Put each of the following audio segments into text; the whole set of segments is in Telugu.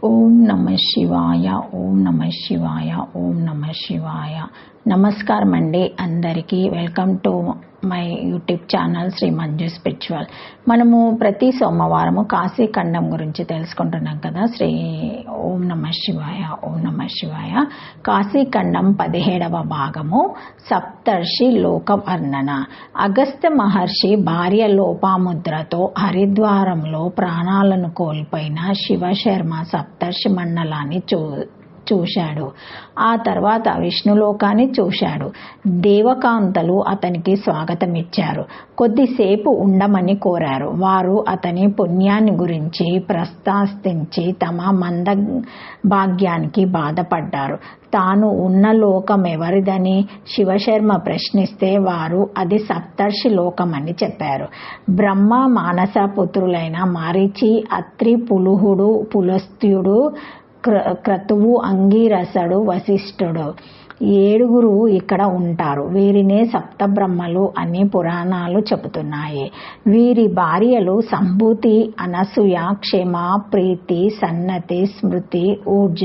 ఓం నమః శివాయ. ఓం నమః శివాయ. ఓం నమః శివాయ. నమస్కారం అండి అందరికీ. Welcome to my YouTube channel Shri Manju spiritual. మనము ప్రతి సోమవారము కాశీఖండం గురించి తెలుసుకుంటున్నాం కదా. ఓం నమః శివాయ. ఓం నమః శివాయ. కాశీఖండం 17వ భాగము సప్తర్షి లోక వర్ణన. అగస్త్య మహర్షి భార్య లోపాముద్రతో హరిద్వారంలో ప్రాణాలను కోల్పోయిన శివశర్మ సప్తర్షి మండలాన్ని చూశాడు. ఆ తర్వాత విష్ణులోకాన్ని చూశాడు. దేవకాంతలు అతనికి స్వాగతమిచ్చారు. కొద్దిసేపు ఉండమని కోరారు. వారు అతని పుణ్యాన్ని గురించి ప్రస్తావించి తమ మంద భాగ్యానికి బాధపడ్డారు. తాను ఉన్న లోకం ఎవరిదని శివశర్మ ప్రశ్నిస్తే వారు అది సప్తర్షి లోకమని చెప్పారు. బ్రహ్మ మానస పుత్రులైన మారీచి, అత్రి, పులుహుడు, పులస్త్యుడు, క్రతువు, అంగీరసుడు, వశిష్ఠుడు 7 ఇక్కడ ఉంటారు. వీరినే సప్తబ్రహ్మలు అని పురాణాలు చెబుతున్నాయి. వీరి భార్యలు సంభూతి, అనసూయ, క్షమ, ప్రీతి, సన్నతి, స్మృతి, ఊర్జ.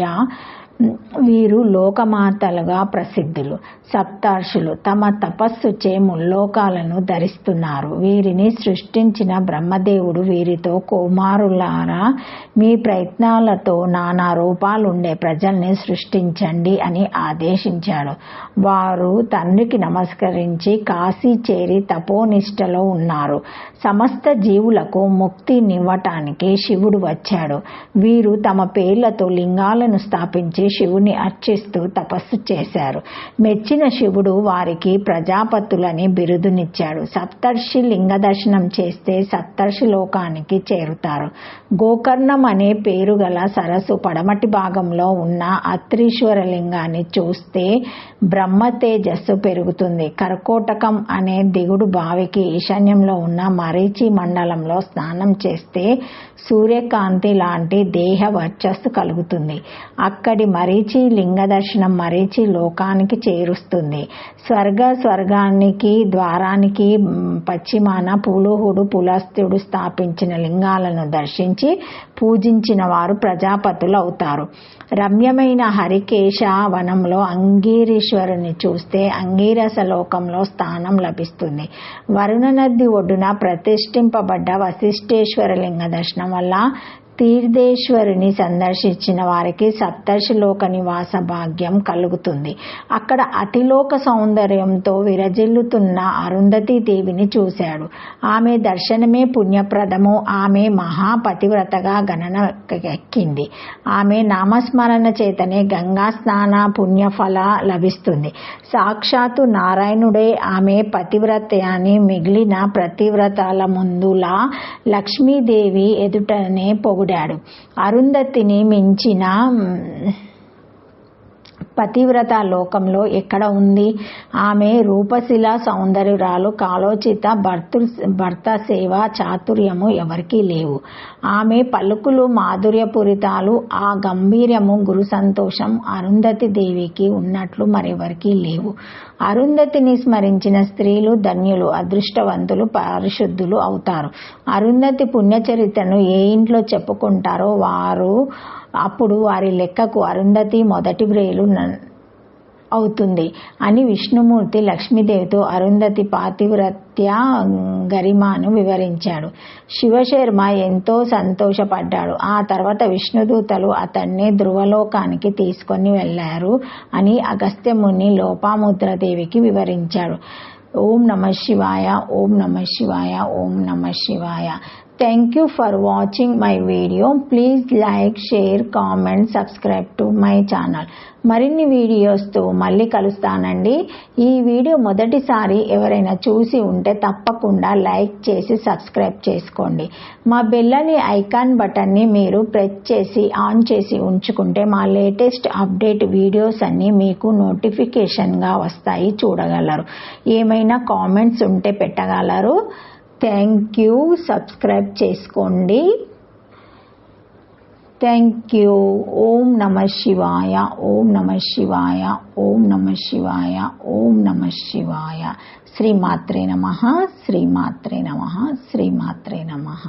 వీరు లోకమాతలుగా ప్రసిద్ధులు. సప్తర్షులు తమ తపస్సుచే ముల్లోకాలను ధరిస్తున్నారు. వీరిని సృష్టించిన బ్రహ్మదేవుడు వీరితో కుమారులారా, మీ ప్రయత్నాలతో నానా రూపాలుండే ప్రజల్ని సృష్టించండి అని ఆదేశించాడు. వారు తండ్రికి నమస్కరించి కాశీ చేరి తపోనిష్టలో ఉన్నారు. సమస్త జీవులకు ముక్తినివ్వటానికి శివుడు వచ్చాడు. వీరు తమ పేర్లతో లింగాలను స్థాపించి శివుని అర్చిస్తూ తపస్సు చేశారు. మెచ్చిన శివుడు వారికి ప్రజాపతులని బిరుదునిచ్చాడు. సప్తర్షి లింగ దర్శనం చేస్తే సప్తర్షి లోకానికి చేరుతారు. గోకర్ణం అనే పేరు గల సరస్సు పడమటి భాగంలో ఉన్న అత్రీశ్వర లింగాన్ని చూస్తే బ్రహ్మ తేజస్సు పెరుగుతుంది. కర్కోటకం అనే దిగుడు బావికి ఈశాన్యంలో ఉన్న మరీచి మండలంలో స్నానం చేస్తే సూర్యకాంతి లాంటి దేహ వర్చస్సు కలుగుతుంది. అక్కడి మరీచి లింగ దర్శనం మరీచి లోకానికి చేరుస్తుంది. స్వర్గానికి ద్వారానికి పశ్చిమాన పులుహుడు, పులస్త్యుడు స్థాపించిన లింగాలను దర్శించి పూజించిన వారు ప్రజాపతులు అవుతారు. రమ్యమైన హరికేశ వనంలో అంగీరీశ్వరుని చూస్తే అంగీరస లోకంలో స్థానం లభిస్తుంది. వరుణ నది ఒడ్డున ప్రతిష్ఠింపబడ్డ వశిష్ఠేశ్వర లింగ దర్శనం వల్ల తీర్థేశ్వరుని సందర్శించిన వారికి సప్తర్షిలోక నివాస భాగ్యం కలుగుతుంది. అక్కడ అతిలోక సౌందర్యంతో విరజిల్లుతున్న అరుంధతీ దేవిని చూశాడు. ఆమె దర్శనమే పుణ్యప్రదము. ఆమె మహాపతివ్రతగా గణనకెక్కింది. ఆమె నామస్మరణ చేతనే గంగా స్నాన పుణ్యఫల లభిస్తుంది. సాక్షాత్తు నారాయణుడే ఆమె పతివ్రతయాన్ని మిగిలిన పతివ్రతల ముందులా లక్ష్మీదేవి ఎదుటనే పొగిడాడు. అరుంధతిని మించిన పతివ్రత లోకంలో ఎక్కడ ఉంది? ఆమె రూపశిల సౌందర్యురాలు. కాలోచిత భర్త సేవ చాతుర్యము ఎవరికీ లేవు. ఆమె పలుకులు మాధుర్యపూరితాలు. ఆ గంభీర్యము, గురు సంతోషం అరుంధతి దేవికి ఉన్నట్లు మరెవరికీ లేవు. అరుంధతిని స్మరించిన స్త్రీలు ధన్యులు, అదృష్టవంతులు, పరిశుద్ధులు అవుతారు. అరుంధతి పుణ్యచరిత్రను ఏ ఇంట్లో చెప్పుకుంటారో అప్పుడు వారి లెక్కకు అరుంధతి మొదటి వ్రేలు అవుతుంది అని విష్ణుమూర్తి లక్ష్మీదేవితో అరుంధతి పాతివ్రత్య గరిమాను వివరించాడు. శివశర్మ ఎంతో సంతోషపడ్డాడు. ఆ తర్వాత విష్ణుదూతలు అతన్ని ధ్రువలోకానికి తీసుకొని వెళ్లారు అని అగస్త్యముని లోపాముద్రదేవికి వివరించాడు. ఓం నమః శివాయ. ఓం నమః శివాయ. ఓం నమః శివాయ. Thank you for watching my video. Please like, share, comment, subscribe to my channel. మరిన్ని వీడియోస్తో మళ్ళీ కలుస్తానండి. ఈ వీడియో మొదటిసారి ఎవరైనా చూసి ఉంటే తప్పకుండా లైక్ చేసి సబ్స్క్రైబ్ చేసుకోండి. మా బెల్ అనే ఐకాన్ బటన్ని మీరు ప్రెస్ చేసి ఆన్ చేసి ఉంచుకుంటే మా లేటెస్ట్ అప్డేట్ వీడియోస్ అన్నీ మీకు నోటిఫికేషన్గా వస్తాయి, చూడగలరు. ఏమైనా కామెంట్స్ ఉంటే పెట్టగలరు. Thank you. సబ్స్క్రైబ్ చేసుకోండి. Thank you. ఓం నమః శివాయ. ఓం నమః శివాయ. ఓం నమః శివాయ. ఓం నమః శివాయ. శ్రీమాత్రే నమః. శ్రీమాత్రే నమః. శ్రీమాత్రే నమః.